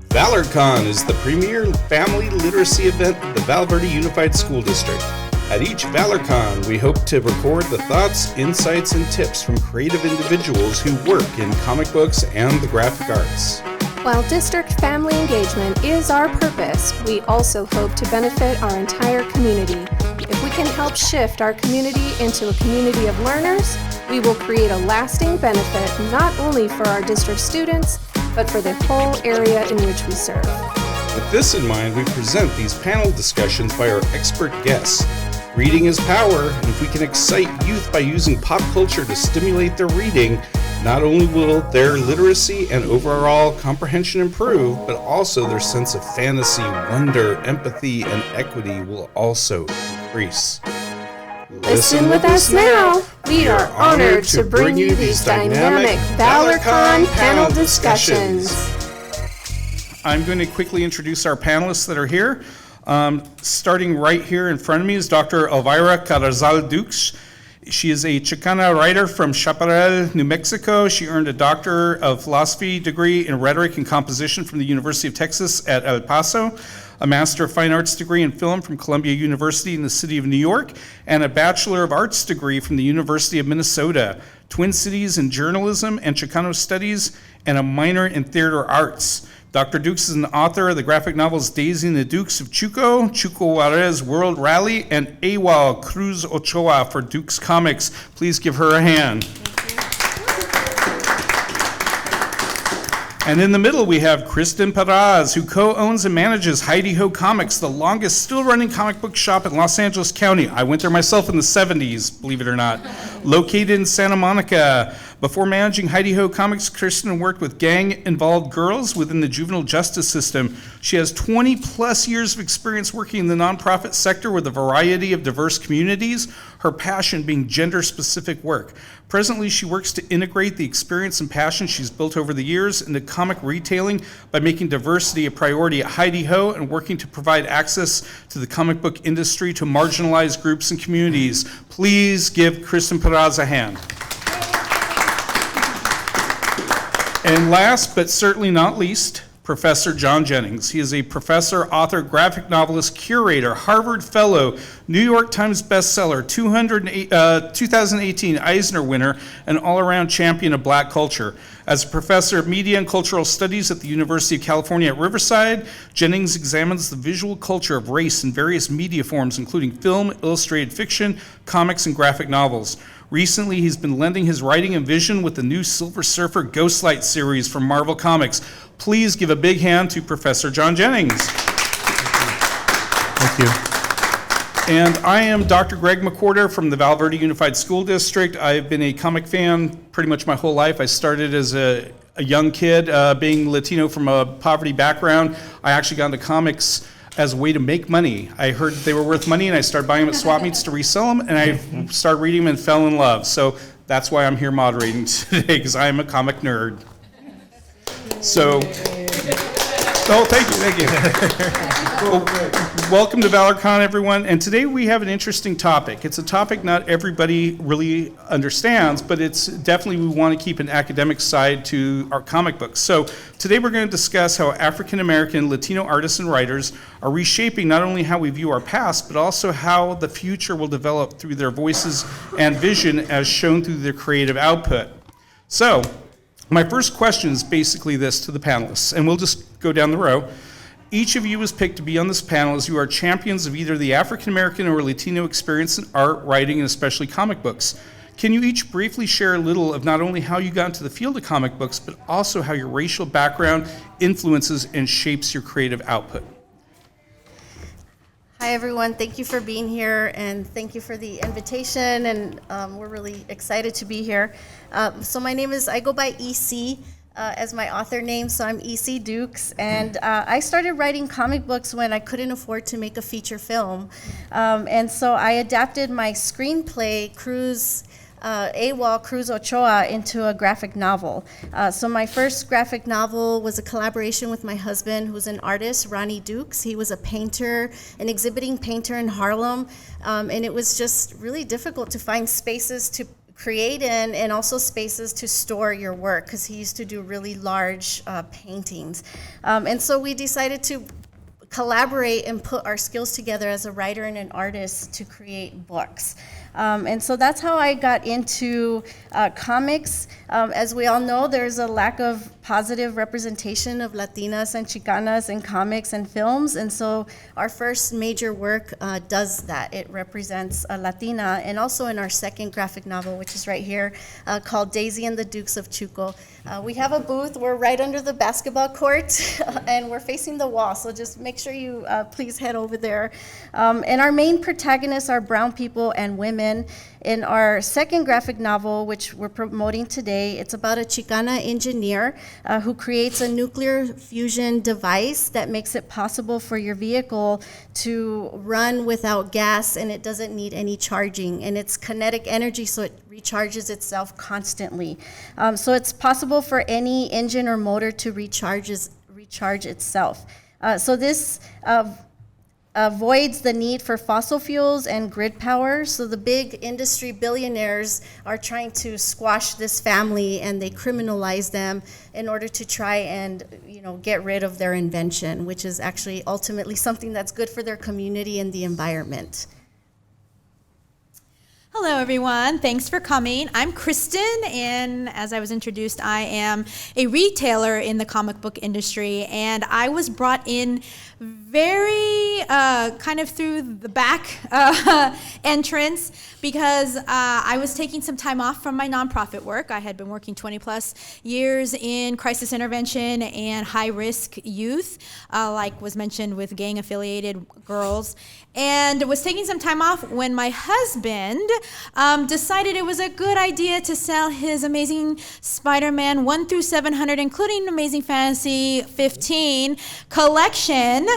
ValorCon is the premier family literacy event of the Val Verde Unified School District. At each ValorCon, we hope to record the thoughts, insights, and tips from creative individuals who work in comic books and the graphic arts. While district family engagement is our purpose, we also hope to benefit our entire community. If we can help shift our community into a community of learners, we will create a lasting benefit not only for our district students, but for the whole area in which we serve. With this in mind, we present these panel discussions by our expert guests. Reading is power, and if we can excite youth by using pop culture to stimulate their reading, not only will their literacy and overall comprehension improve, but also their sense of fantasy, wonder, empathy, and equity will also increase. Listen with us now. We are honored to bring you these dynamic ValorCon panel discussions. I'm going to quickly introduce our panelists that are here. Starting right here in front of me is Dr. Elvira Carrizal-Dukes. She is a Chicana writer from Chaparral, New Mexico. She earned a Doctor of Philosophy degree in Rhetoric and Composition from the University of Texas at El Paso, a Master of Fine Arts degree in Film from Columbia University in the city of New York, and a Bachelor of Arts degree from the University of Minnesota, Twin Cities in Journalism and Chicano Studies, and a minor in Theater Arts. Dr. Dukes is an author of the graphic novels Daizee and the Dukes of Chuco-Juárez World Rally, and AWOL Cruz Ochoa for DUKEScomics. Please give her a hand. And in the middle, we have Kristen Parraz, who co-owns and manages Heidi Ho Comics, the longest still-running comic book shop in Los Angeles County. I went there myself in the 70s, believe it or not. Located in Santa Monica. Before managing Heidi Ho Comics, Kristen worked with gang-involved girls within the juvenile justice system. She has 20-plus years of experience working in the nonprofit sector with a variety of diverse communities, her passion being gender-specific work. Presently, she works to integrate the experience and passion she's built over the years into comic retailing by making diversity a priority at Heidi Ho and working to provide access to the comic book industry to marginalized groups and communities. Please give Kristen Parraz a hand. And last, but certainly not least, Professor John Jennings. He is a professor, author, graphic novelist, curator, Harvard Fellow, New York Times bestseller, 2018 Eisner winner, and all-around champion of black culture. As a professor of media and cultural studies at the University of California at Riverside, Jennings examines the visual culture of race in various media forms, including film, illustrated fiction, comics, and graphic novels. Recently, he's been lending his writing and vision with the new Silver Surfer Ghostlight series from Marvel Comics. Please give a big hand to Professor John Jennings. Thank you. And I am Dr. Greg McWhorter from the Val Verde Unified School District. I've been a comic fan pretty much my whole life. I started as a young kid, being Latino from a poverty background. I actually got into comics as a way to make money. I heard they were worth money, and I started buying them at swap meets to resell them, and I started reading them and fell in love. So that's why I'm here moderating today, because I am a comic nerd. So, thank you. Well, welcome to ValorCon, everyone. And today we have an interesting topic. It's a topic not everybody really understands, but it's definitely we want to keep an academic side to our comic books. So today we're going to discuss how African American Latino artists and writers are reshaping not only how we view our past, but also how the future will develop through their voices and vision as shown through their creative output. So, my first question is basically this to the panelists, and we'll just go down the row. Each of you was picked to be on this panel as you are champions of either the African American or Latino experience in art, writing, and especially comic books. Can you each briefly share a little of not only how you got into the field of comic books, but also how your racial background influences and shapes your creative output? Hi everyone, thank you for being here and thank you for the invitation, and we're really excited to be here. So my name is, I go by EC as my author name, so I'm EC Dukes, and I started writing comic books when I couldn't afford to make a feature film, and so I adapted my screenplay, AWOL Cruz Ochoa, into a graphic novel. So my first graphic novel was a collaboration with my husband, who's an artist, Ronnie Dukes. He was a painter, an exhibiting painter in Harlem, and it was just really difficult to find spaces to create in, and also spaces to store your work, because he used to do really large paintings. And so we decided to collaborate and put our skills together as a writer and an artist to create books. And so that's how I got into comics. As we all know, there's a lack of positive representation of Latinas and Chicanas in comics and films, and so our first major work does that. It represents a Latina, and also in our second graphic novel, which is right here, called Daizee and the Dukes of Chuco. We have a booth. We're right under the basketball court, and we're facing the wall, so just make sure you please head over there. And our main protagonists are brown people and women. In our second graphic novel, which we're promoting today, it's about a Chicana engineer who creates a nuclear fusion device that makes it possible for your vehicle to run without gas, and it doesn't need any charging. And it's kinetic energy, so it recharges itself constantly. So it's possible for any engine or motor to recharge itself. So this avoids the need for fossil fuels and grid power. So the big industry billionaires are trying to squash this family, and they criminalize them in order to try and, get rid of their invention, which is actually ultimately something that's good for their community and the environment. Hello, everyone. Thanks for coming. I'm Kristen, and as I was introduced, I am a retailer in the comic book industry, and I was brought in very kind of through the back entrance because I was taking some time off from my nonprofit work. I had been working 20 plus years in crisis intervention and high-risk youth, like was mentioned with gang-affiliated girls, and was taking some time off when my husband decided it was a good idea to sell his Amazing Spider-Man 1 through 700, including Amazing Fantasy 15 collection,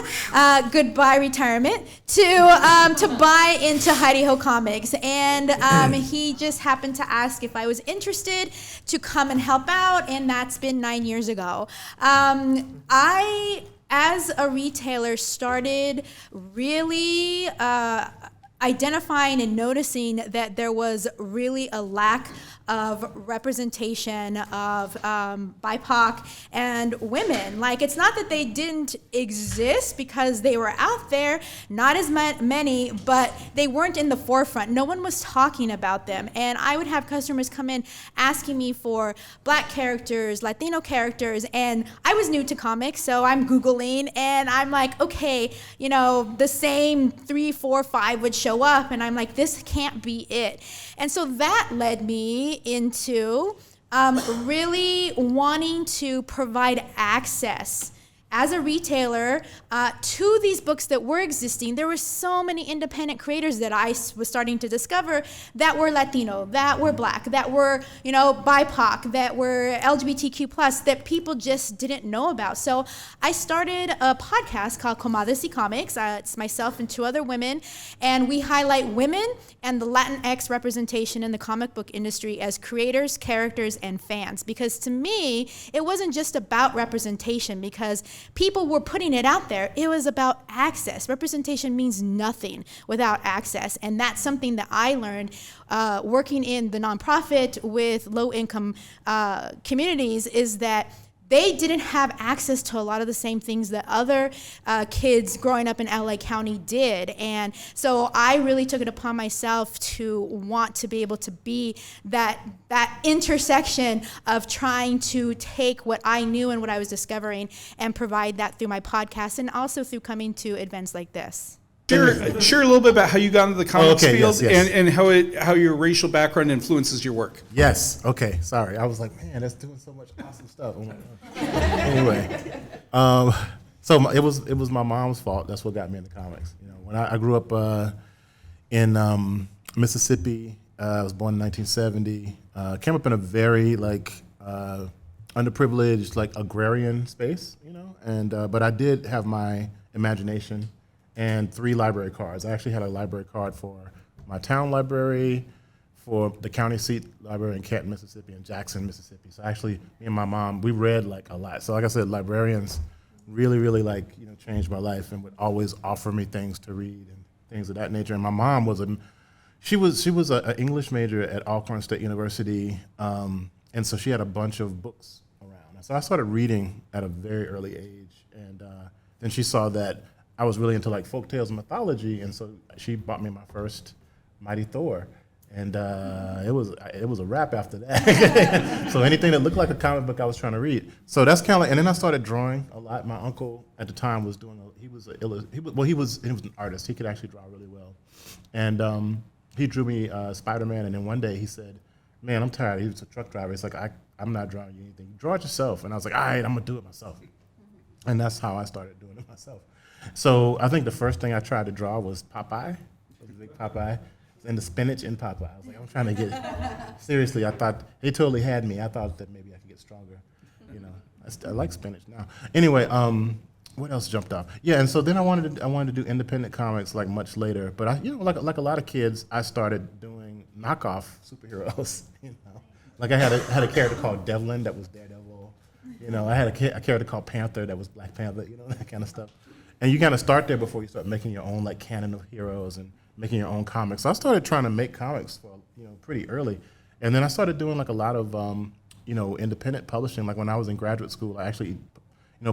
goodbye retirement, to buy into Heidi Ho Comics. And he just happened to ask if I was interested to come and help out, and that's been 9 years ago. I, as a retailer, started really identifying and noticing that there was really a lack of representation of BIPOC and women. Like, it's not that they didn't exist because they were out there, not as many, but they weren't in the forefront. No one was talking about them. And I would have customers come in asking me for Black characters, Latino characters, and I was new to comics, so I'm Googling, and I'm like, okay, the same 3, 4, 5 would show up, and I'm like, this can't be it. And so that led me into really wanting to provide access as a retailer to these books that were existing. There were so many independent creators that I was starting to discover that were Latino, that were Black, that were BIPOC, that were LGBTQ+, that people just didn't know about. So I started a podcast called Comadres y Comics. It's myself and 2 other women, and we highlight women and the Latinx representation in the comic book industry as creators, characters, and fans. Because to me, it wasn't just about representation, because people were putting it out there. It was about access. Representation means nothing without access. And that's something that I learned working in the nonprofit with low-income communities, is that they didn't have access to a lot of the same things that other kids growing up in LA County did. And so I really took it upon myself to want to be able to be that intersection of trying to take what I knew and what I was discovering and provide that through my podcast, and also through coming to events like this. Share a little bit about how you got into the comics field. Yes. And how your racial background influences your work. Yes. Okay. Sorry. I was like, man, that's doing so much awesome stuff. Anyway, so it was my mom's fault. That's what got me into comics. When I grew up in Mississippi, I was born in 1970. Came up in a very underprivileged, agrarian space. But I did have my imagination and 3 library cards. I actually had a library card for my town library, for the county seat library in Canton, Mississippi, and Jackson, Mississippi. So actually, me and my mom, we read a lot. So like I said, librarians really, really changed my life and would always offer me things to read and things of that nature. And my mom She was an English major at Alcorn State University, and so she had a bunch of books around. And so I started reading at a very early age, and then she saw that I was really into like folk tales and mythology, and so she bought me my first Mighty Thor, and it was a wrap after that. So anything that looked like a comic book, I was trying to read. So that's kind of, and then I started drawing a lot. My uncle at the time was doing, he was an artist. He could actually draw really well, and he drew me Spider-Man, and then one day he said, "Man, I'm tired." He was a truck driver. He's like, I'm not drawing you anything. Draw it yourself. And I was like, all right, I'm going to do it myself. And that's how I started doing it myself. So I think the first thing I tried to draw was Popeye, the big Popeye, and the spinach in Popeye. I was like, I'm trying to get, seriously, I thought, they totally had me. I thought that maybe I could get stronger. You know, I like spinach now. Anyway, what else jumped off? Yeah, and so then I wanted to do independent comics like much later. But I, like a lot of kids, I started doing knockoff superheroes. You know, like I had a character called Devlin that was Daredevil. You know, I had a character called Panther that was Black Panther. You know, that kind of stuff. And you kind of start there before you start making your own like canon of heroes and making your own comics. So I started trying to make comics for pretty early, and then I started doing like a lot of independent publishing. Like when I was in graduate school, I actually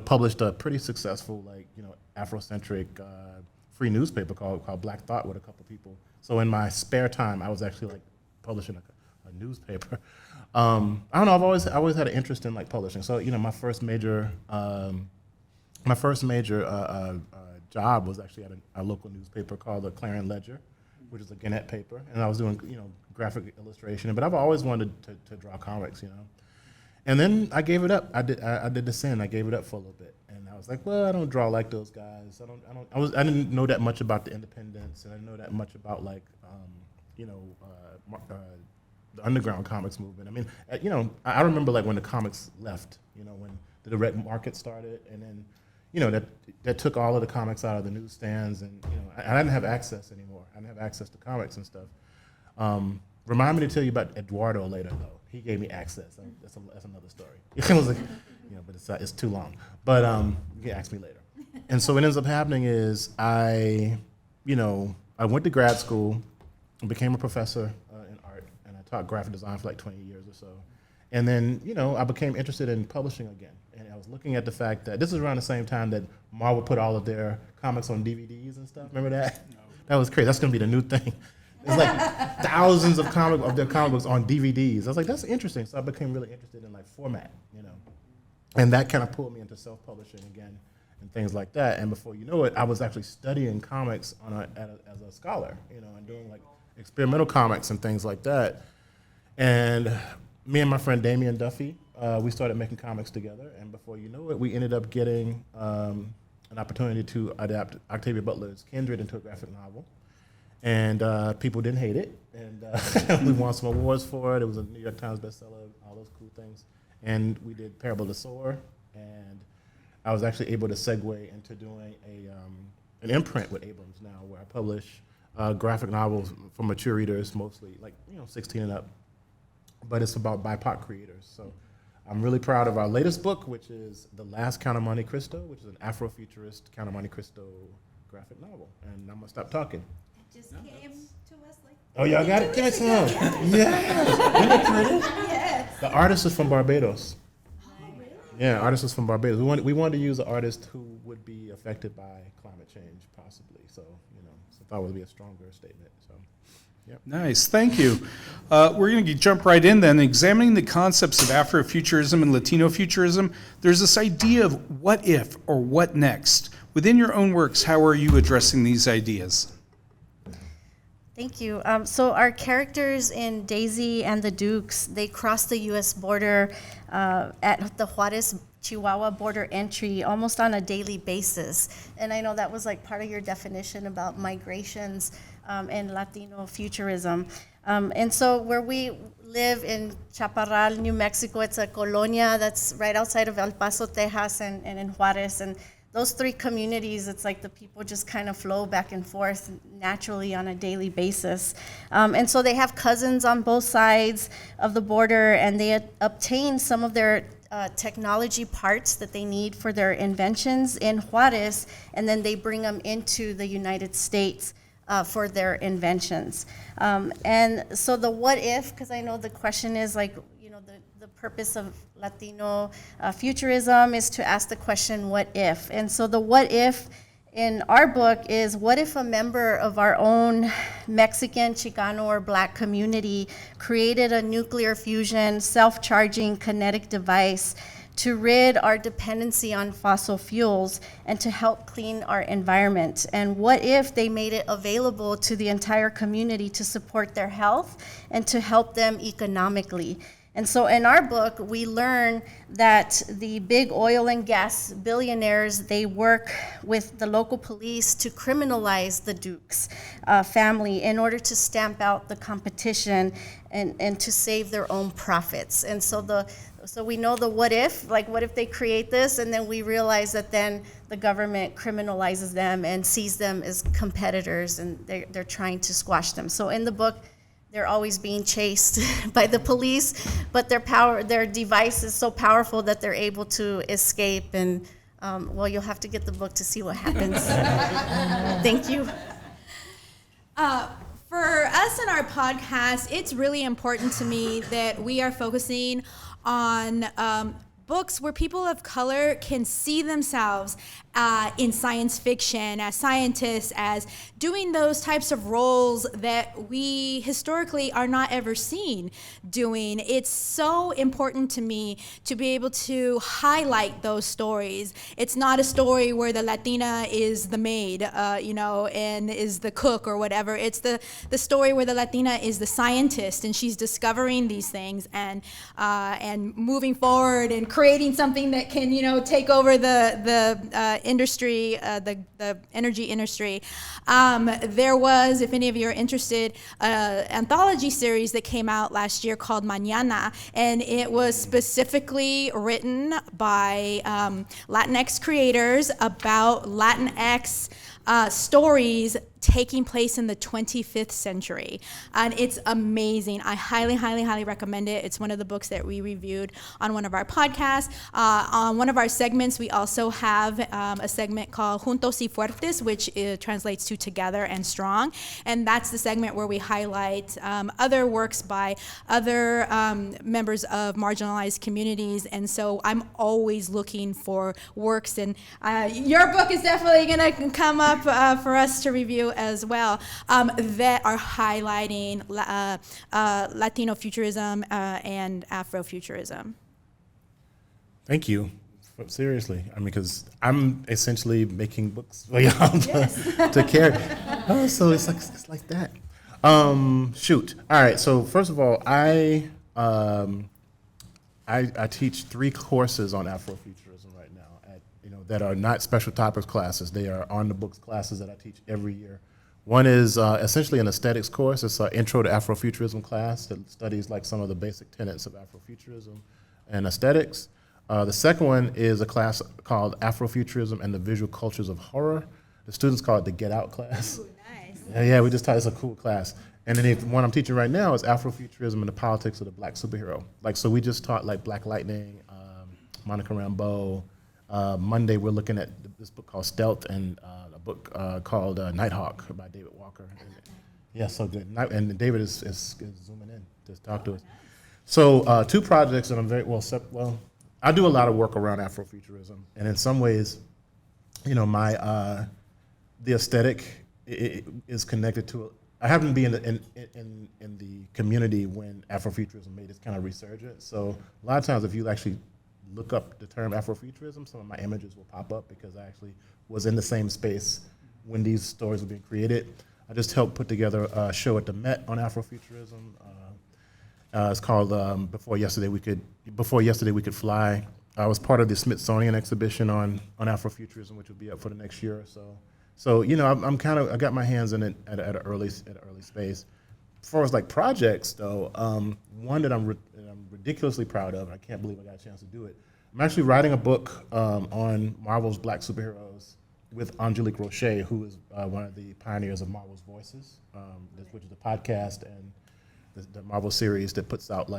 published a pretty successful, Afrocentric free newspaper called Black Thought with a couple people. So in my spare time, I was actually publishing a newspaper. I don't know. I've always had an interest in publishing. So my first major job was actually at a local newspaper called the Clarion Ledger, which is a Gannett paper, and I was doing graphic illustration. But I've always wanted to draw comics, And then I gave it up. I did the sin. I gave it up for a little bit, and I was like, well, I don't draw like those guys. I didn't know that much about the independents, and I didn't know that much about the underground comics movement. I mean, I remember when the comics left. When the direct market started, and then that took all of the comics out of the newsstands, and I didn't have access anymore. I didn't have access to comics and stuff. Remind me to tell you about Eduardo later, though. He gave me access. That's another story. It was but it's too long. But you can ask me later. And so what ends up happening is I went to grad school and became a professor in art, and I taught graphic design for 20 years or so. And then I became interested in publishing again. And I was looking at the fact that this is around the same time that Marvel put all of their comics on DVDs and stuff. Remember that? No. That was crazy. That's going to be the new thing. There's thousands of their comic books on DVDs. I was like, that's interesting. So I became really interested in format, and that kind of pulled me into self-publishing again and things like that. And before you know it, I was actually studying comics as a scholar, and doing experimental comics and things like that. And me and my friend Damian Duffy, we started making comics together. And before you know it, we ended up getting an opportunity to adapt Octavia Butler's Kindred into a graphic novel. And people didn't hate it, and we won some awards for it. It was a New York Times bestseller, all those cool things. And we did Parable of the Sower, and I was actually able to segue into doing an imprint with Abrams now, where I publish graphic novels for mature readers, mostly 16 and up. But it's about BIPOC creators. So I'm really proud of our latest book, which is The Last Count of Monte Cristo, which is an Afrofuturist Count of Monte Cristo graphic novel. And I'm gonna stop talking. Just came to us Oh, y'all got it? Give me some. Yeah. Isn't it pretty? Yes. The artist is from Barbados. Oh, really? Yeah, artist is from Barbados. We wanted to use an artist who would be affected by climate change, possibly. So, so I thought it would be a stronger statement. So, yep. Nice, thank you. We're going to jump right in then. Examining the concepts of Afrofuturism and Latinofuturism, there's this idea of what if or what next. Within your own works, how are you addressing these ideas? Thank you. So our characters in Daizee and the Dukes, they cross the U.S. border at the Juárez, Chihuahua border entry almost on a daily basis. And I know that was part of your definition about migrations and Latinofuturism. And so where we live in Chaparral, New Mexico, it's a colonia that's right outside of El Paso, Texas, and in Juárez. And those three communities, it's the people just kind of flow back and forth naturally on a daily basis. And so they have cousins on both sides of the border, and they obtain some of their technology parts that they need for their inventions in Juárez, and then they bring them into the United States for their inventions. And so the what if, because I know the question is like, the purpose of Latino futurism is to ask the question, what if? And so the what if in our book is, what if a member of our own Mexican, Chicano, or Black community created a nuclear fusion, self-charging kinetic device to rid our dependency on fossil fuels and to help clean our environment? And what if they made it available to the entire community to support their health and to help them economically? And so in our book, we learn that the big oil and gas billionaires, they work with the local police to criminalize the Dukes family in order to stamp out the competition and to save their own profits. And so we know the what if, like what if they create this, and then we realize that then the government criminalizes them and sees them as competitors, and they're trying to squash them. So in the book, they're always being chased by the police, but their device is so powerful that they're able to escape. And well, you'll have to get the book to see what happens. Thank you. For us in our podcast, it's really important to me that we are focusing on books where people of color can see themselves in science fiction, as scientists, as doing those types of roles that we historically are not ever seen doing. It's so important to me to be able to highlight those stories. It's not a story where the Latina is the maid, and is the cook or whatever. It's the story where the Latina is the scientist, and she's discovering these things and moving forward and creating something that can, take over the industry, the energy industry. There was, if any of you are interested, an anthology series that came out last year called Mañana, and it was specifically written by Latinx creators about Latinx stories taking place in the 25th century. And it's amazing. I highly, highly, highly recommend it. It's one of the books that we reviewed on one of our podcasts. On one of our segments, we also have a segment called Juntos y Fuertes, which translates to Together and Strong. And that's the segment where we highlight other works by other members of marginalized communities. And so I'm always looking for works. And your book is definitely going to come up for us to review as well, that are highlighting Latinofuturism and Afrofuturism. Thank you. Seriously, because I'm essentially making books for y'all to carry. Oh, so it's like that. Shoot. All right. So first of all, I teach 3 courses on Afrofuturism right now that are not special topics classes. They are on the books classes that I teach every year. One is essentially an aesthetics course. It's an intro to Afrofuturism class that studies like some of the basic tenets of Afrofuturism and aesthetics. The second one is a class called Afrofuturism and the Visual Cultures of Horror. The students call it the Get Out class. Ooh, nice. Yeah, we just thought it's a cool class. And then the one I'm teaching right now is Afrofuturism and the Politics of the Black Superhero. So we just taught like Black Lightning, Monica Rambeau. Monday we're looking at this book called Stealth and a book called Nighthawk by David Walker. Yeah, so good. And David is zooming in to talk to us. So 2 projects that I'm very well, I do a lot of work around Afrofuturism, and in some ways, my the aesthetic is connected to. I happen to be in the community when Afrofuturism made its kind of resurgence. So a lot of times, if you actually look up the term Afrofuturism, some of my images will pop up because I actually was in the same space when these stories were being created. I just helped put together a show at the Met on Afrofuturism. It's called Before Yesterday We Could Fly. I was part of the Smithsonian exhibition on Afrofuturism, which will be up for the next year or so. So I got my hands in it at an early space. As far as like projects though, one that I'm ridiculously proud of, and I can't believe I got a chance to do it. I'm actually writing a book on Marvel's Black superheroes with Angelique Roche, who is one of the pioneers of Marvel's Voices, which is a podcast and the Marvel series that puts out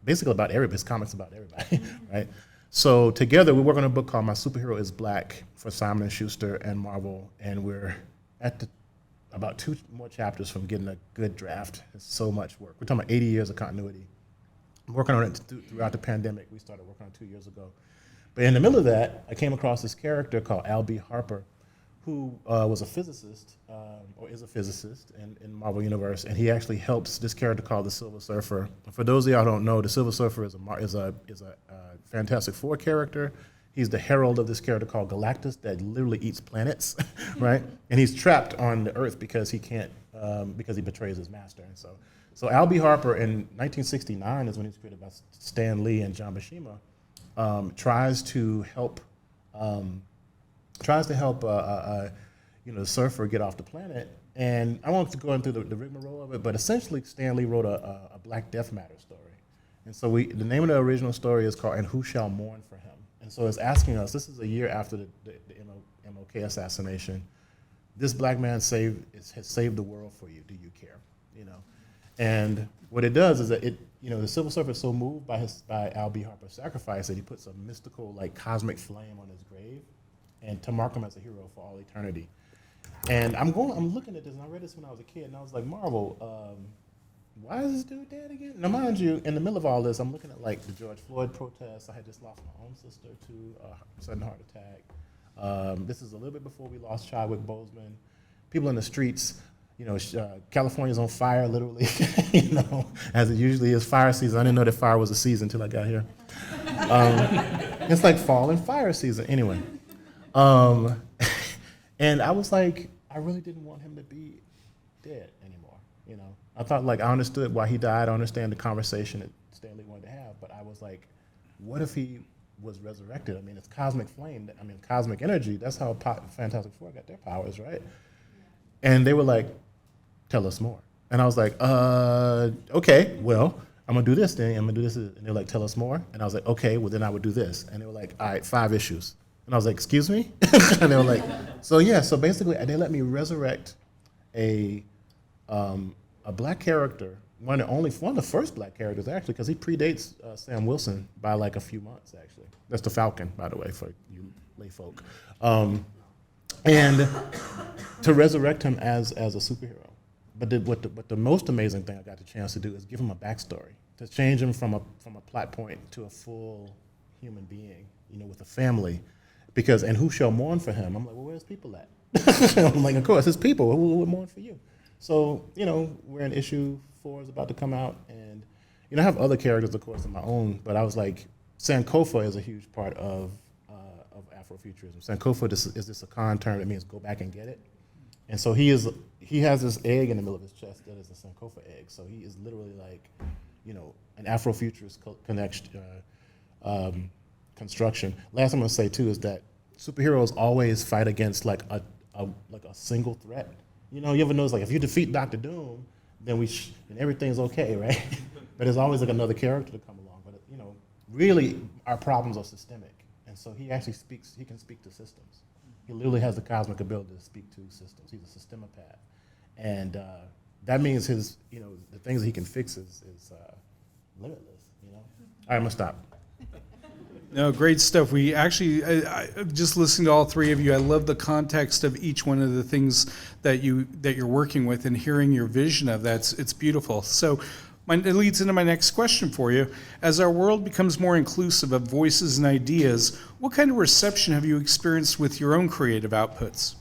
basically about everybody, it's comics about everybody, right? So together we work on a book called My Superhero is Black for Simon & Schuster and Marvel, and we're at the about 2 more chapters from getting a good draft. It's so much work. We're talking about 80 years of continuity. I'm working on it throughout the pandemic. We started working on it 2 years ago. But in the middle of that, I came across this character called Al B. Harper, who was a physicist, or is a physicist in Marvel Universe, and he actually helps this character called the Silver Surfer. For those of y'all who don't know, the Silver Surfer is a Fantastic Four character. He's the herald of this character called Galactus that literally eats planets, right? And he's trapped on the Earth because he can't, because he betrays his master. And so Al B. Harper in 1969 is when he's created by Stan Lee and John Buscema, tries to help the surfer get off the planet. And I won't go into the rigmarole of it, but essentially Stan Lee wrote a Black Death Matter story. And so the name of the original story is called And Who Shall Mourn for Him? And so it's asking us, this is a year after the MLK assassination, this black man has saved the world for you, do you care? And what it does is that the Silver Surfer is so moved by Al B. Harper's sacrifice that he puts a mystical, like, cosmic flame on his grave, and to mark him as a hero for all eternity. And I'm looking at this, and I read this when I was a kid, and I was like, Marvel, why is this dude dead again? Now, mind you, in the middle of all this, I'm looking at, like, the George Floyd protests. I had just lost my own sister to a sudden heart attack. This is a little bit before we lost Chadwick Boseman. People in the streets. California's on fire, literally, as it usually is fire season. I didn't know that fire was a season until I got here. It's like fall and fire season, anyway. And I was like, I really didn't want him to be dead anymore, I thought, like, I understood why he died. I understand the conversation that Stanley wanted to have, but I was like, what if he was resurrected? I mean, it's cosmic flame. I mean, cosmic energy. That's how Fantastic Four got their powers, right? And they were like, tell us more. And I was like, okay, well, I'm going to do this then. I'm going to do this. And they're like, tell us more. And I was like, okay, well, then I would do this. And they were like, all right, 5 issues. And I was like, excuse me? And they were like, so basically they let me resurrect a black character, one of the first black characters, actually, because he predates Sam Wilson by like a few months, actually. That's the Falcon, by the way, for you lay folk. And to resurrect him as a superhero. But the most amazing thing I got the chance to do is give him a backstory, to change him from a plot point to a full human being, with a family. And who shall mourn for him? I'm like, well, where's people at? I'm like, of course, it's people. Who will mourn for you? So, we're in issue 4 is about to come out. And, I have other characters, of course, of my own. But I was like, Sankofa is a huge part of Afrofuturism. Sankofa is this a Akan term that means go back and get it. And so he has this egg in the middle of his chest that is a Sankofa egg. So he is literally like, an Afrofuturist construction. Last thing I'm gonna say too is that superheroes always fight against like a single threat. You ever notice, like, if you defeat Dr. Doom, then and everything's okay, right? But there's always like another character to come along. But really our problems are systemic. And so he actually can speak to systems. He literally has the cosmic ability to speak to systems. He's a systemopath. And that means his, the things that he can fix is limitless, All right, I'm gonna stop. No, great stuff. We actually, I just listening to all 3 of you, I love the context of each one of the things that you're working with, and hearing your vision of that. It's beautiful. So it leads into my next question for you. As our world becomes more inclusive of voices and ideas, what kind of reception have you experienced with your own creative outputs?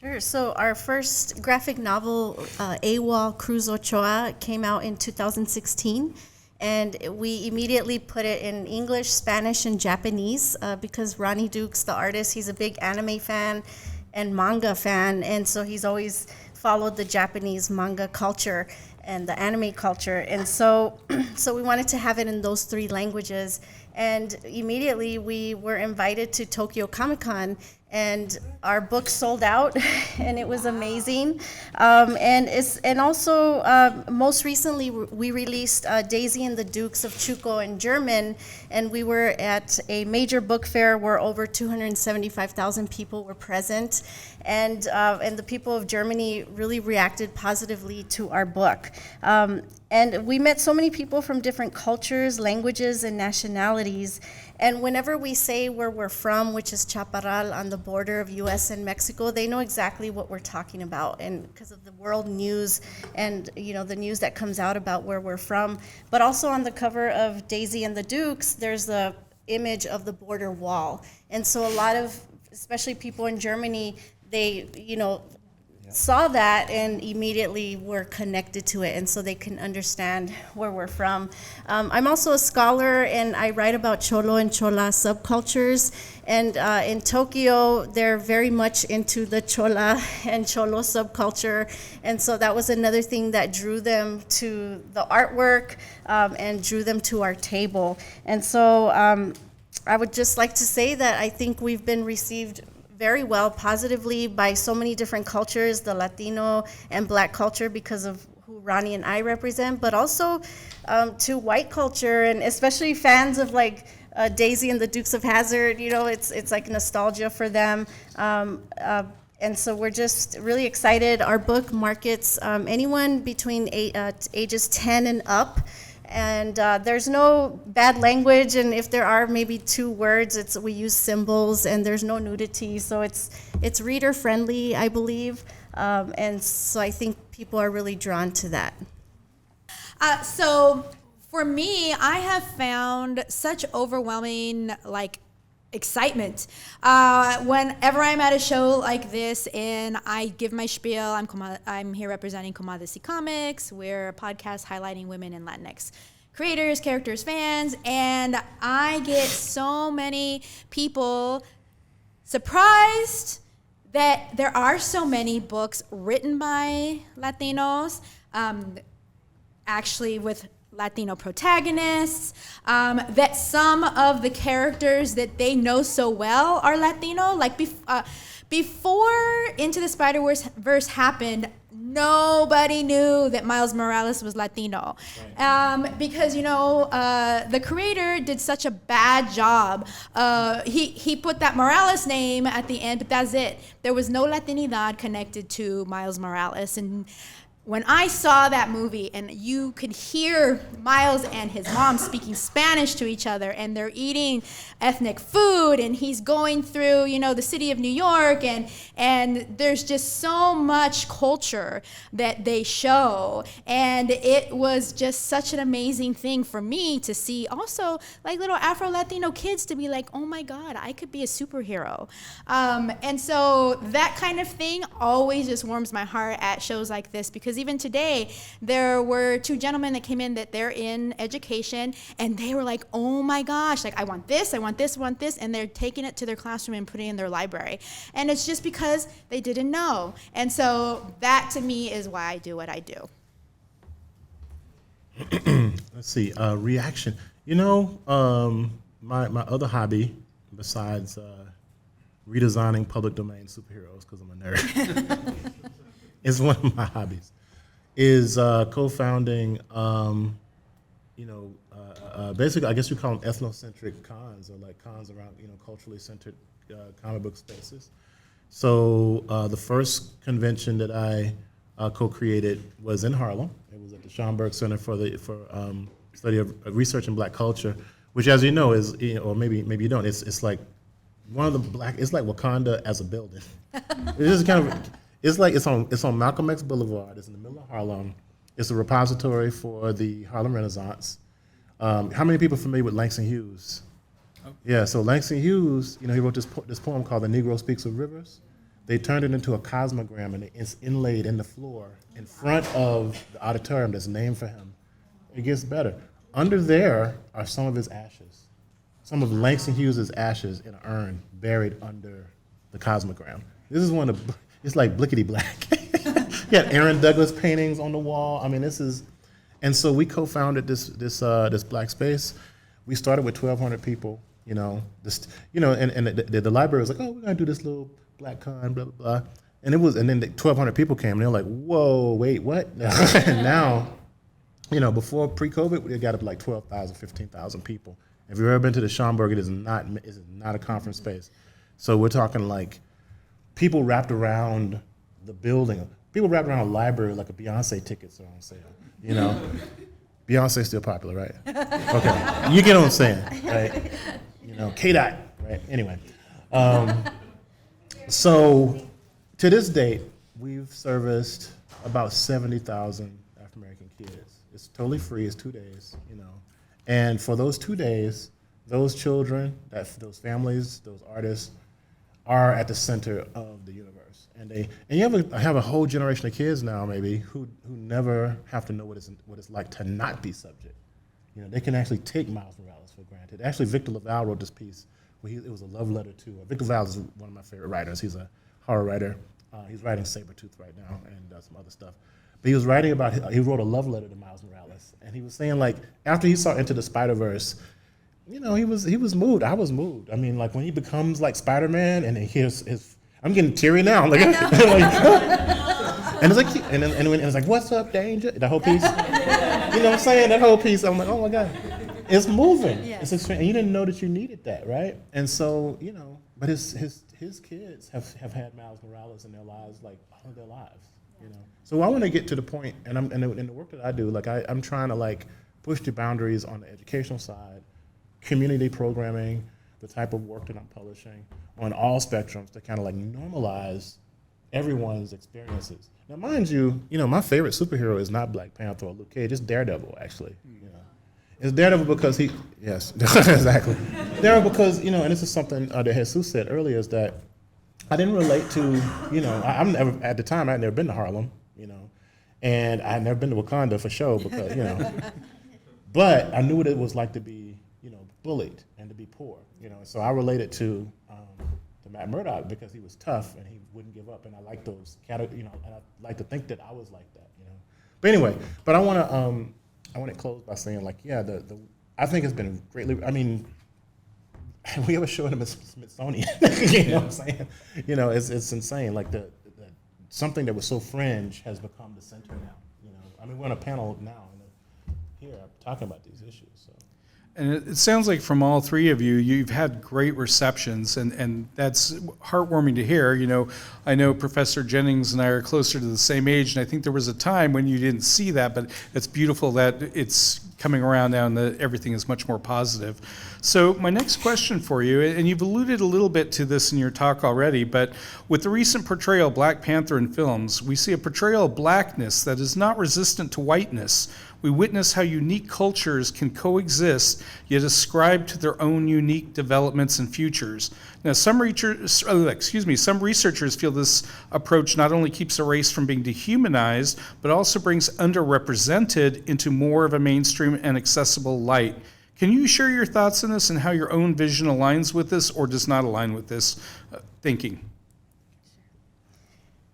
Sure. So our first graphic novel, AWOL Cruz Ochoa, came out in 2016. And we immediately put it in English, Spanish, and Japanese because Ronnie Dukes, the artist, he's a big anime fan and manga fan. And so he's always followed the Japanese manga culture and the anime culture. And so we wanted to have it in those 3 languages. And immediately we were invited to Tokyo Comic Con, and our book sold out, and it was amazing. And also most recently we released Daizee and the Dukes of Chuco in German, and we were at a major book fair where over 275,000 people were present, and the people of Germany really reacted positively to our book. And we met so many people from different cultures, languages, and nationalities. And whenever we say where we're from, which is Chaparral on the border of US and Mexico, they know exactly what we're talking about, and because of the world news and the news that comes out about where we're from. But also on the cover of Daizee and the Dukes, there's the image of the border wall. And so a lot of, especially people in Germany, they, saw that and immediately were connected to it, and so they can understand where we're from. I'm also a scholar, and I write about Cholo and Chola subcultures. And in Tokyo, they're very much into the Chola and Cholo subculture, and so that was another thing that drew them to the artwork and drew them to our table. And so I would just like to say that I think we've been received very well, positively, by so many different cultures, the Latino and Black culture, because of who Ronnie and I represent, but also to white culture, and especially fans of like Daizee and the Dukes of Hazzard. It's like nostalgia for them. And so we're just really excited. Our book markets anyone between ages 10 and up. And there's no bad language, and if there are maybe 2 words, we use symbols, and there's no nudity, so it's reader friendly, I believe, and so I think people are really drawn to that. So for me, I have found such overwhelming excitement whenever I'm at a show like this and I give my spiel. I'm here representing DUKEScomics. We're a podcast highlighting women in Latinx creators, characters, fans, and I get so many people surprised that there are so many books written by Latinos, actually with Latino protagonists, that some of the characters that they know so well are Latino. Before Into the Spider-Verse happened, nobody knew that Miles Morales was Latino. Because, the creator did such a bad job. He put that Morales name at the end, but that's it. There was no Latinidad connected to Miles Morales. And when I saw that movie and you could hear Miles and his mom speaking Spanish to each other, and they're eating ethnic food, and he's going through, the city of New York, and there's just so much culture that they show. And it was just such an amazing thing for me to see also little Afro-Latino kids to be like, oh my God, I could be a superhero. And so that kind of thing always just warms my heart at shows like this, because even today, there were 2 gentlemen that came in that they're in education, and they were like, oh my gosh, I want this, I want this, I want this, and they're taking it to their classroom and putting it in their library. And it's just because they didn't know. And so that to me is why I do what I do. Let's see, reaction. My other hobby, besides redesigning public domain superheroes, because I'm a nerd, is one of my hobbies, is co-founding, basically, I guess you call them ethnocentric cons, or cons around, culturally centered comic book spaces. So the first convention that I co-created was in Harlem. It was at the Schomburg Center for Study of Research in Black Culture, which, as you know, is, or maybe you don't, it's like one of the it's like Wakanda as a building. It's just kind of. It's on Malcolm X Boulevard. It's in the middle of Harlem. It's a repository for the Harlem Renaissance. How many people are familiar with Langston Hughes? Oh. Yeah, so Langston Hughes, he wrote this poem called "The Negro Speaks of Rivers." They turned it into a cosmogram, and it's inlaid in the floor in front of the auditorium that's named for him. It gets better. Under there are some of his ashes, some of Langston Hughes' ashes in an urn buried under the cosmogram. This is one of the. It's like blickety black. You got Aaron Douglas paintings on the wall. I mean, and so we co-founded this black space. We started with 1,200 people. And the library was like, oh, we're gonna do this little black con, blah blah blah, and then 1,200 people came, and they were like, whoa, wait, what? And now, before pre-COVID, we got up like 12,000, 15,000 people. If you've ever been to the Schomburg, it is not a conference space. So we're talking like people wrapped around the building. people wrap around a library like a Beyonce tickets are on sale, you know. Beyonce's still popular, right? Okay, you get what I'm saying, right? You know, K-Dot, right? Anyway, so to this date, we've serviced about 70,000 African American kids. It's totally free. It's 2 days, you know, and for those 2 days, those children, those families, those artists, are at the center of the universe, and you have a whole generation of kids now, maybe who never have to know what it's like to not be subject. You know, they can actually take Miles Morales for granted. Actually, Victor LaValle wrote this piece where it was a love letter to. Victor LaValle is one of my favorite writers. He's a horror writer. He's writing Sabretooth right now and some other stuff. But he was writing about. He wrote a love letter to Miles Morales, and he was saying, like, after he saw Into the Spider-Verse, you know, he was moved. I was moved. I mean, like, when he becomes like Spider-Man and he hears his, I'm getting teary now. Like, and it's like, and it's like, what's up, Danger? The whole piece. You know what I'm saying? That whole piece. I'm like, oh my God, it's moving. Yeah. It's extreme. And you didn't know that you needed that, right? And so, you know, but his kids have had Miles Morales in their lives, like all of their lives. You know. So I want to get to the point, and in the work that I do, like I'm trying to like push the boundaries on the educational side, community programming, the type of work that I'm publishing on all spectrums to kind of like normalize everyone's experiences. Now, mind you, my favorite superhero is not Black Panther or Luke Cage. It's Daredevil, actually. It's Daredevil because yes, exactly. Daredevil because, and this is something that Jesus said earlier, is that I didn't relate to, I'm never, at the time, I had never been to Harlem, and I had never been to Wakanda for sure because, but I knew what it was like to be, bullied and to be poor, So I related to Matt Murdock because he was tough and he wouldn't give up, and I like those and I like to think that I was like that, But anyway, but I want to close by saying, like, yeah, I think it's been greatly. I mean, we have a show in the Smithsonian. You know what I'm saying? It's insane. Like the something that was so fringe has become the center now. I mean, we're on a panel now here talking about these issues. So. And it sounds like from all three of you, you've had great receptions, and that's heartwarming to hear. I know Professor Jennings and I are closer to the same age, and I think there was a time when you didn't see that, but it's beautiful that it's coming around now and that everything is much more positive. So my next question for you, and you've alluded a little bit to this in your talk already, but with the recent portrayal of Black Panther in films, we see a portrayal of blackness that is not resistant to whiteness. We witness how unique cultures can coexist, yet ascribe to their own unique developments and futures. Now, some researchers feel this approach not only keeps a race from being dehumanized, but also brings underrepresented into more of a mainstream and accessible light. Can you share your thoughts on this and how your own vision aligns with this or does not align with this thinking?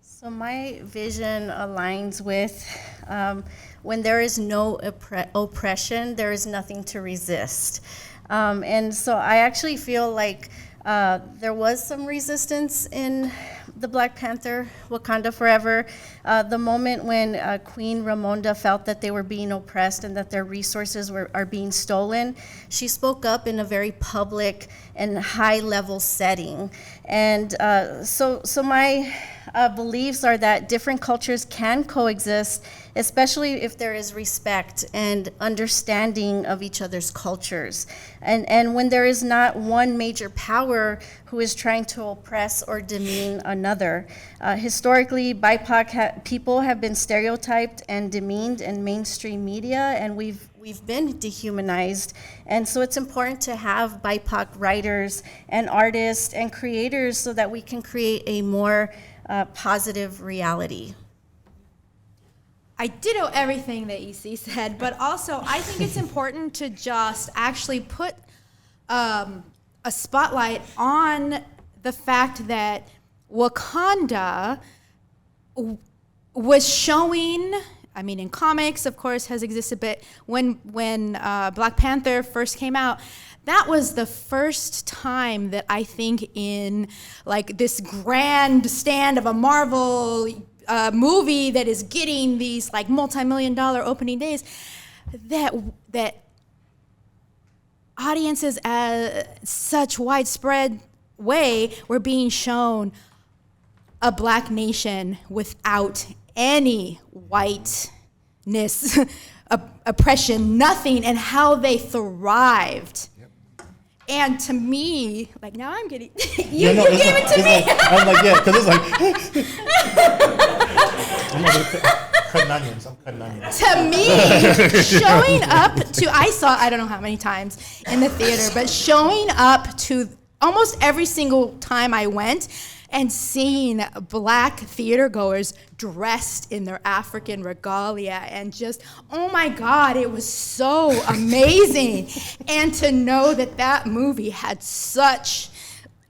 So my vision aligns with when there is no oppression, there is nothing to resist. And so I actually feel like there was some resistance in the Black Panther, Wakanda Forever. The moment when Queen Ramonda felt that they were being oppressed and that their resources are being stolen, she spoke up in a very public and high-level setting. And so my beliefs are that different cultures can coexist, especially if there is respect and understanding of each other's cultures. And when there is not one major power who is trying to oppress or demean another. Historically, BIPOC people have been stereotyped and demeaned in mainstream media, and we've been dehumanized. And so it's important to have BIPOC writers and artists and creators so that we can create a more positive reality. I ditto everything that EC said, but also I think it's important to just actually put a spotlight on the fact that Wakanda was showing, I mean, in comics, of course, has existed, but when Black Panther first came out, that was the first time that I think in like this grand stand of a Marvel movie that is getting these like multi-million-dollar opening days, that audiences at such widespread way were being shown a Black nation without any whiteness, oppression, nothing, and how they thrived. And to me, like now I'm getting, you gave it to me. I'm like, yeah, because it's like, I'm cutting onions. To me, showing up to, I don't know how many times in the theater, but showing up to almost every single time I went and seeing Black theater goers dressed in their African regalia and just, oh my God, it was so amazing. And to know that that movie had such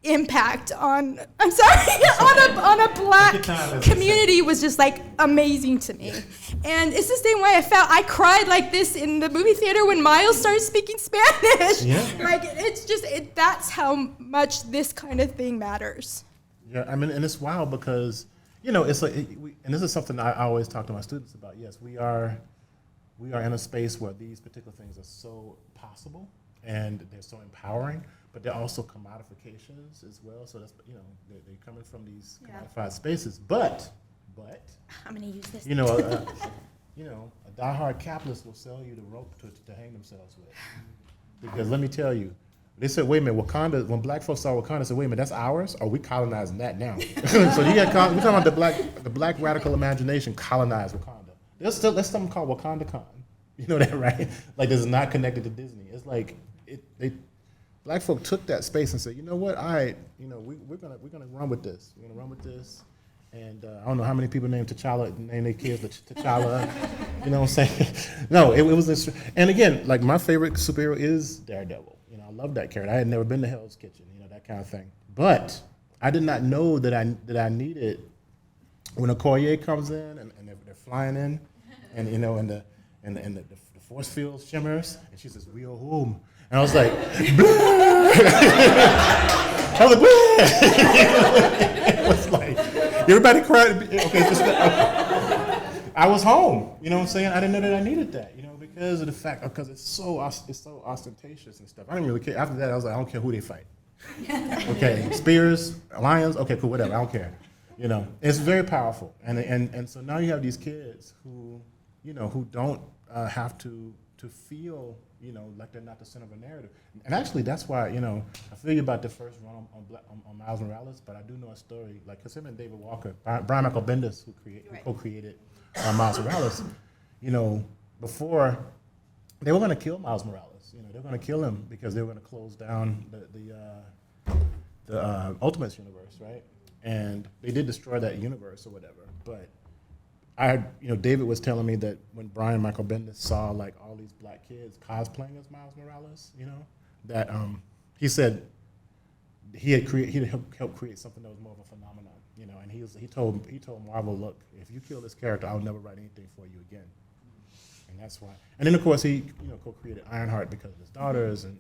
impact on, on a Black community was just like amazing to me. And it's the same way I felt. I cried like this in the movie theater when Miles started speaking Spanish. Yeah. Like, it's just, that's how much this kind of thing matters. Yeah, I mean, and it's wild because, it's like, and this is something I always talk to my students about. Yes, we are in a space where these particular things are so possible and they're so empowering, but they're also commodifications as well. So that's, they're coming from these commodified spaces. But I'm gonna use this. a diehard capitalist will sell you the rope to hang themselves with. Because let me tell you, they said, wait a minute, Wakanda, when Black folks saw Wakanda, they said, wait a minute, that's ours? Or we colonizing that now? So we're talking about the black radical imagination colonized Wakanda. There's something called Wakanda Con. You know that, right? Like, this is not connected to Disney. It's like, Black folk took that space and said, you know what, all right, we're gonna run with this. We're gonna run with this. And I don't know how many people name their kids T'Challa. You know what I'm saying? No, it was this. And again, like, my favorite superhero is Daredevil. I love that character. I had never been to Hell's Kitchen, that kind of thing. But I did not know that I needed, when Okoye comes in and they're flying in, and the force field shimmers, and she says, "We are home," and I was like, it was like, everybody cried. Okay, I was home. You know what I'm saying? I didn't know that I needed that. Because of the fact, because it's so ostentatious and stuff. I didn't really care. After that, I was like, I don't care who they fight. Okay, spears, lions, okay, cool, whatever. I don't care. It's very powerful, and so now you have these kids who don't have to feel like they're not the center of a narrative. And actually, that's why I feel you about the first run on Miles Morales, but I do know a story like because him and David Walker, Brian Michael Bendis, who co-created Miles Morales, before they were going to kill Miles Morales, they were going to kill him because they were going to close down the Ultimates universe, right? And they did destroy that universe or whatever. But David was telling me that when Brian Michael Bendis saw like all these Black kids cosplaying as Miles Morales, that he said he had helped create something that was more of a phenomenon, And he told Marvel, look, if you kill this character, I'll never write anything for you again. And that's why. And then of course he co-created Ironheart because of his daughters and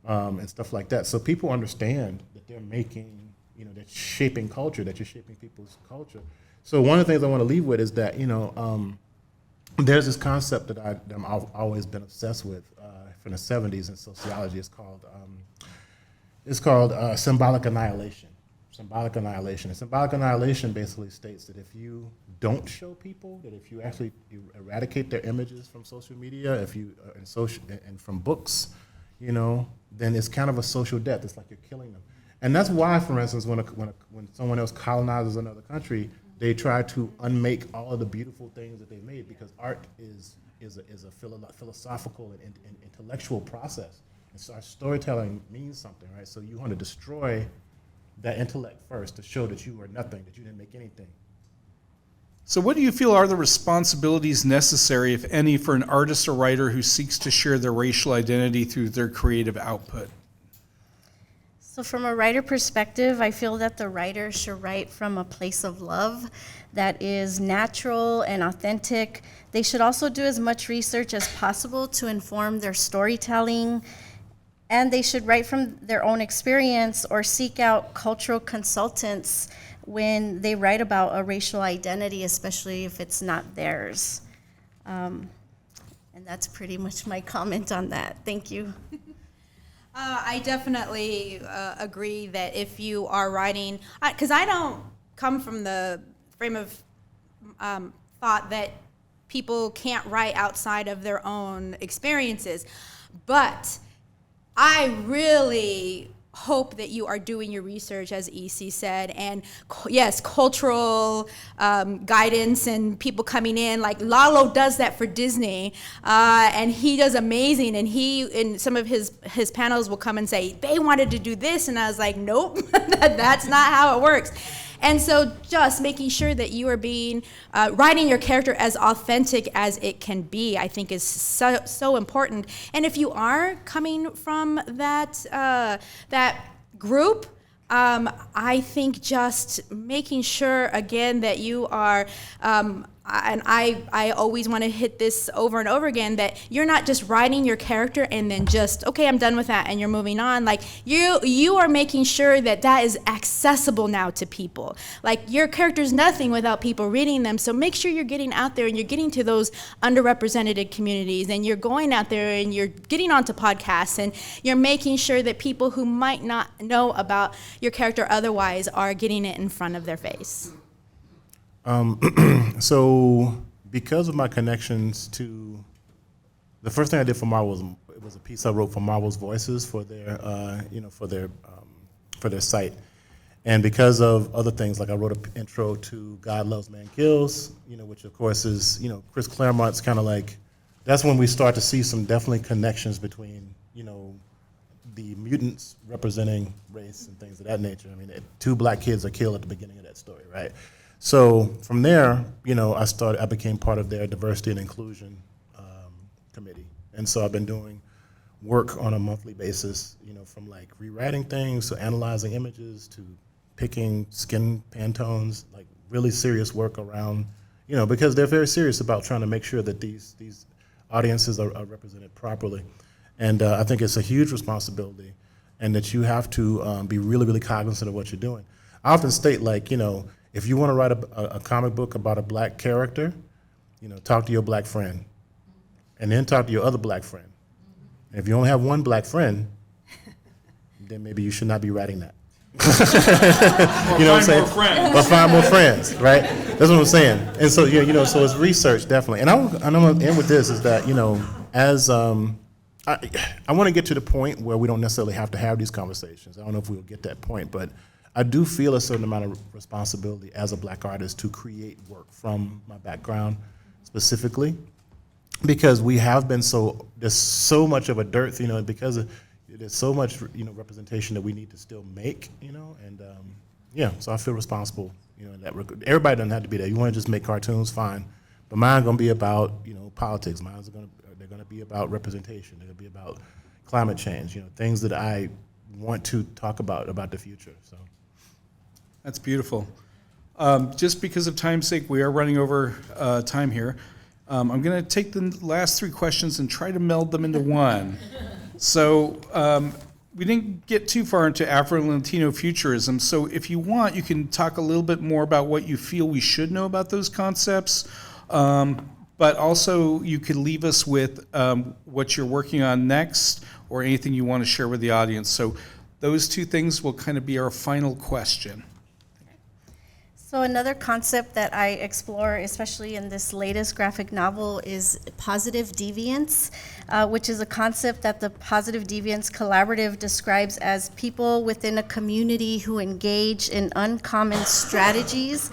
and stuff like that. So people understand that they're making they're shaping culture, that you're shaping people's culture. So one of the things I want to leave with is that there's this concept that I've always been obsessed with from the 70s in sociology. It's called symbolic annihilation. Symbolic annihilation. And symbolic annihilation basically states that if you don't show people, that if you actually eradicate their images from social media, if you and from books, then it's kind of a social death. It's like you're killing them. And that's why, for instance, when someone else colonizes another country, they try to unmake all of the beautiful things that they made because art is a philosophical and intellectual process. And so our storytelling means something, right? So you want to destroy that intellect first to show that you are nothing, that you didn't make anything. So what do you feel are the responsibilities necessary, if any, for an artist or writer who seeks to share their racial identity through their creative output? So from a writer perspective, I feel that the writer should write from a place of love that is natural and authentic. They should also do as much research as possible to inform their storytelling, and they should write from their own experience or seek out cultural consultants when they write about a racial identity, especially if it's not theirs. And that's pretty much my comment on that. Thank you. I definitely agree that if you are writing, because I don't come from the frame of thought that people can't write outside of their own experiences. But I really hope that you are doing your research, as EC said, and yes, cultural guidance and people coming in. Like Lalo does that for Disney, and he does amazing. And he, in some of his panels, will come and say they wanted to do this, and I was like, nope, that's not how it works. And so just making sure that you are being, writing your character as authentic as it can be, I think is so important. And if you are coming from that group, I think just making sure, again, that you are, and I always want to hit this over and over again, that you're not just writing your character and then just, okay, I'm done with that, and you're moving on. Like, you are making sure that that is accessible now to people. Like, your character's nothing without people reading them, so make sure you're getting out there and you're getting to those underrepresented communities, and you're going out there and you're getting onto podcasts, and you're making sure that people who might not know about your character otherwise are getting it in front of their face. So because of my connections to, the first thing I did for Marvel was a piece I wrote for Marvel's Voices for their, for their site. And because of other things, like I wrote an intro to God Loves, Man Kills, which of course is, Chris Claremont's kind of like, that's when we start to see some definitely connections between, the mutants representing race and things of that nature. I mean, 2 black kids are killed at the beginning of that story, right? So from there, I became part of their diversity and inclusion committee. And so I've been doing work on a monthly basis, from like rewriting things to analyzing images to picking skin Pantones, like really serious work around, because they're very serious about trying to make sure that these audiences are represented properly. And I think it's a huge responsibility, and that you have to be really, really cognizant of what you're doing. I often state, like, if you want to write a comic book about a black character, talk to your black friend, and then talk to your other black friend. And if you only have one black friend, then maybe you should not be writing that. You know what I'm saying? More friends. Or find more friends, right? That's what I'm saying. And so, so it's research, definitely. And I'm going to end with this, is that, as I want to get to the point where we don't necessarily have to have these conversations. I don't know if we'll get that point, but I do feel a certain amount of responsibility as a black artist to create work from my background specifically, because we have been there's so much of a dearth, because there's so much, representation that we need to still make, and so I feel responsible, in that regard. Everybody doesn't have to be there. You want to just make cartoons, fine, but mine's going to be about, politics. They're going to be about representation. They're going to be about climate change, things that I want to talk about the future, so. That's beautiful. Just because of time's sake, we are running over time here. I'm going to take the last 3 questions and try to meld them into one. So we didn't get too far into Afro-Latinofuturism, so if you want, you can talk a little bit more about what you feel we should know about those concepts, but also you could leave us with what you're working on next or anything you want to share with the audience. So those 2 things will kind of be our final question. So another concept that I explore, especially in this latest graphic novel, is positive deviance, which is a concept that the Positive Deviance Collaborative describes as people within a community who engage in uncommon strategies,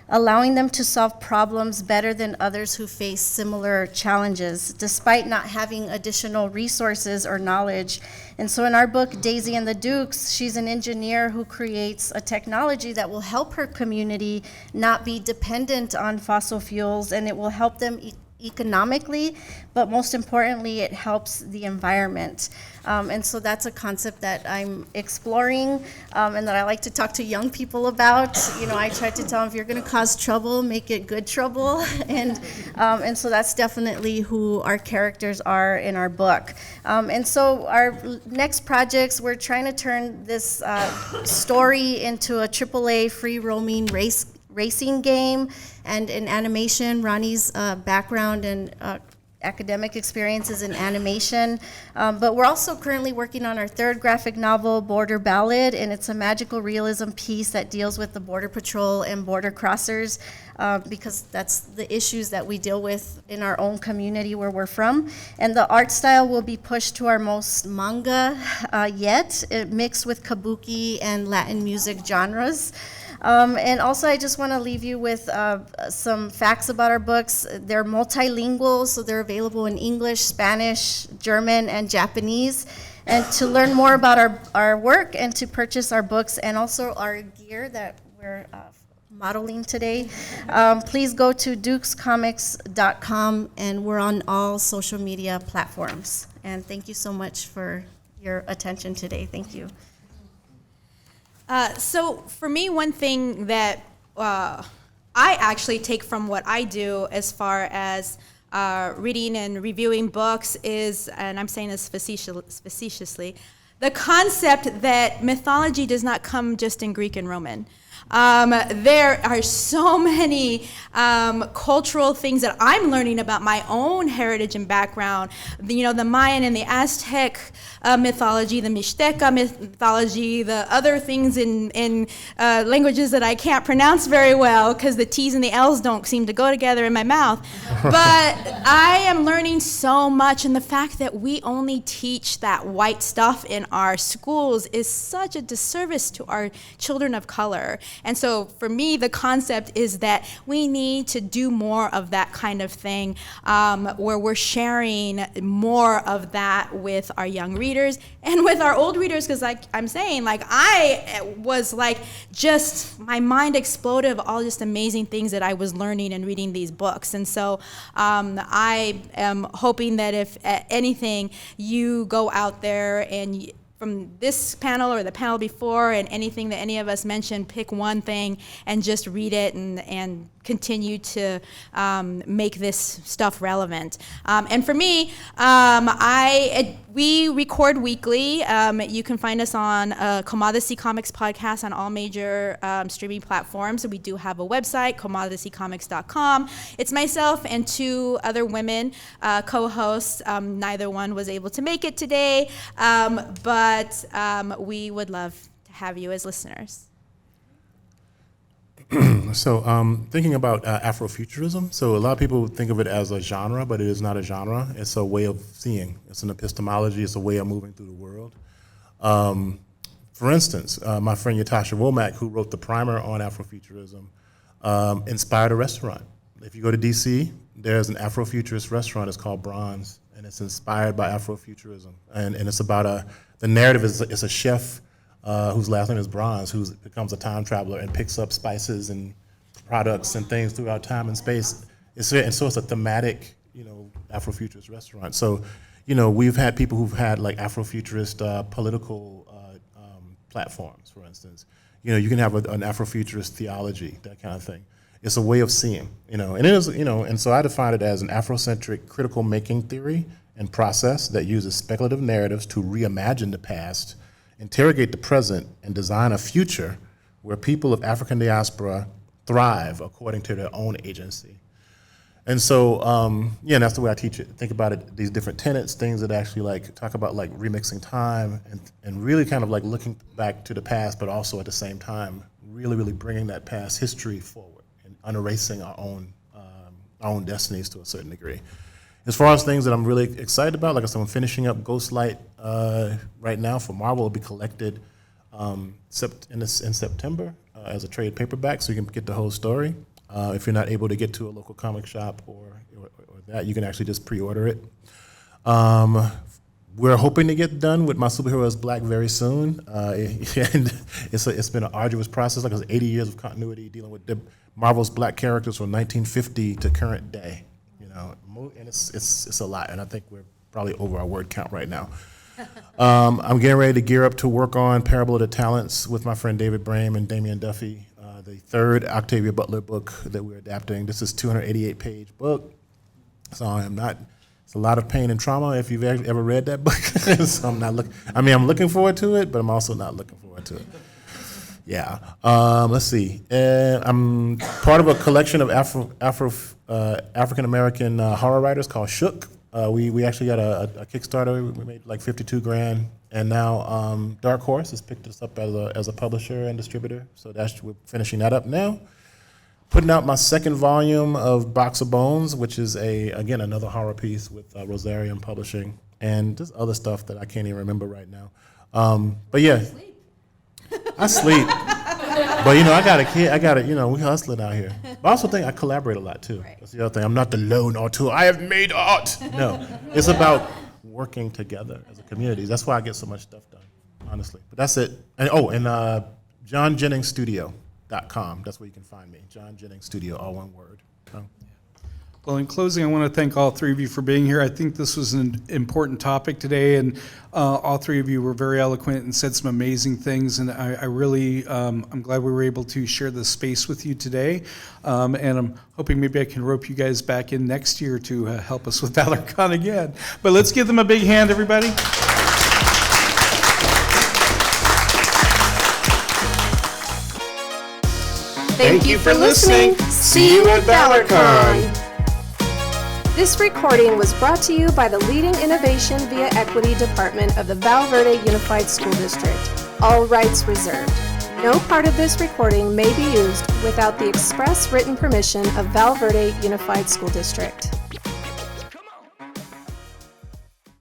allowing them to solve problems better than others who face similar challenges, despite not having additional resources or knowledge. And so in our book, Daizee and the Dukes, she's an engineer who creates a technology that will help her community not be dependent on fossil fuels, and it will help them economically, but most importantly, it helps the environment. And so that's a concept that I'm exploring and that I like to talk to young people about. I try to tell them, if you're going to cause trouble, make it good trouble. And so that's definitely who our characters are in our book. And so our next projects, we're trying to turn this story into a AAA free roaming racing game, and in animation, Ronnie's background and academic experiences in animation. But we're also currently working on our third graphic novel, Border Ballad, and it's a magical realism piece that deals with the Border Patrol and border crossers, because that's the issues that we deal with in our own community where we're from. And the art style will be pushed to our most manga yet, mixed with kabuki and Latin music genres. And also, I just want to leave you with some facts about our books. They're multilingual, so they're available in English, Spanish, German, and Japanese. And to learn more about our work and to purchase our books and also our gear that we're modeling today, please go to DUKEScomics.com, and we're on all social media platforms. And thank you so much for your attention today. Thank you. So for me, one thing that I actually take from what I do as far as reading and reviewing books is, and I'm saying this facetiously, the concept that mythology does not come just in Greek and Roman. There are so many cultural things that I'm learning about my own heritage and background. The Mayan and the Aztec mythology, the Mixteca mythology, the other things in languages that I can't pronounce very well because the T's and the L's don't seem to go together in my mouth. But I am learning so much, and the fact that we only teach that white stuff in our schools is such a disservice to our children of color. And so for me, the concept is that we need to do more of that kind of thing, where we're sharing more of that with our young readers and with our old readers, because like I'm saying, like I was like just, my mind exploded of all just amazing things that I was learning and reading these books. And so I am hoping that if anything, you go out there and from this panel or the panel before and anything that any of us mentioned, pick one thing and just read it and continue to make this stuff relevant. And for me, we record weekly. You can find us on DUKEScomics podcast on all major streaming platforms. We do have a website, DUKEScomics.com. It's myself and two other women co-hosts. Neither one was able to make it today, but we would love to have you as listeners. So thinking about Afrofuturism, so a lot of people think of it as a genre, but it is not a genre. It's a way of seeing. It's an epistemology. It's a way of moving through the world. For instance, my friend Yatasha Womack, who wrote the primer on Afrofuturism, inspired a restaurant. If you go to DC, there's an Afrofuturist restaurant. It's called Bronze, and it's inspired by Afrofuturism. And it's about the narrative is it's a chef whose last name is Bronze, who becomes a time traveler and picks up spices and products and things throughout time and space. And so it's a thematic, Afrofuturist restaurant. So, we've had people who've had like Afrofuturist political platforms, for instance. You can have an Afrofuturist theology, that kind of thing. It's a way of seeing, and it is, and so I define it as an Afrocentric critical making theory and process that uses speculative narratives to reimagine the past, interrogate the present, and design a future where people of African diaspora thrive according to their own agency. And so, that's the way I teach it. Think about it, these different tenets, things that actually like talk about like remixing time and really kind of like looking back to the past, but also at the same time, really, really bringing that past history forward and unerasing our own destinies to a certain degree. As far as things that I'm really excited about, like I said, I'm finishing up Ghostlight right now for Marvel. It'll be collected in September as a trade paperback, so you can get the whole story. If you're not able to get to a local comic shop or that, you can actually just pre-order it. We're hoping to get done with My Superhero is Black very soon. And it's been an arduous process. Like, it's 80 years of continuity dealing with Marvel's Black characters from 1950 to current day. And it's a lot, and I think we're probably over our word count right now. I'm getting ready to gear up to work on Parable of the Talents with my friend David Brame and Damian Duffy, the third Octavia Butler book that we're adapting. This is a 288-page book, so it's a lot of pain and trauma if you've ever read that book. So I'm looking forward to it, but I'm also not looking forward to it. Yeah. Let's see. I'm part of a collection of African American horror writers called Shook. We actually got a Kickstarter. We made like 52 grand, and now Dark Horse has picked us up as a publisher and distributor. So we're finishing that up now. Putting out my second volume of Box of Bones, which is again another horror piece with Rosarium Publishing, and just other stuff that I can't even remember right now. But yeah, I sleep. But I got a kid. We hustling out here. But I also think I collaborate a lot too. Right. That's the other thing. I'm not the lone auteur. I have made art. No, it's about working together as a community. That's why I get so much stuff done, honestly. But that's it. And JohnJenningsStudio.com. That's where you can find me. John Jennings Studio, all one word. Well, in closing, I want to thank all three of you for being here. I think this was an important topic today, and all three of you were very eloquent and said some amazing things, and I really, I'm glad we were able to share this space with you today, and I'm hoping maybe I can rope you guys back in next year to help us with ValorCon again. But let's give them a big hand, everybody. Thank you for listening. See you at ValorCon. This recording was brought to you by the Leading Innovation via Equity Department of the Val Verde Unified School District. All rights reserved. No part of this recording may be used without the express written permission of Val Verde Unified School District.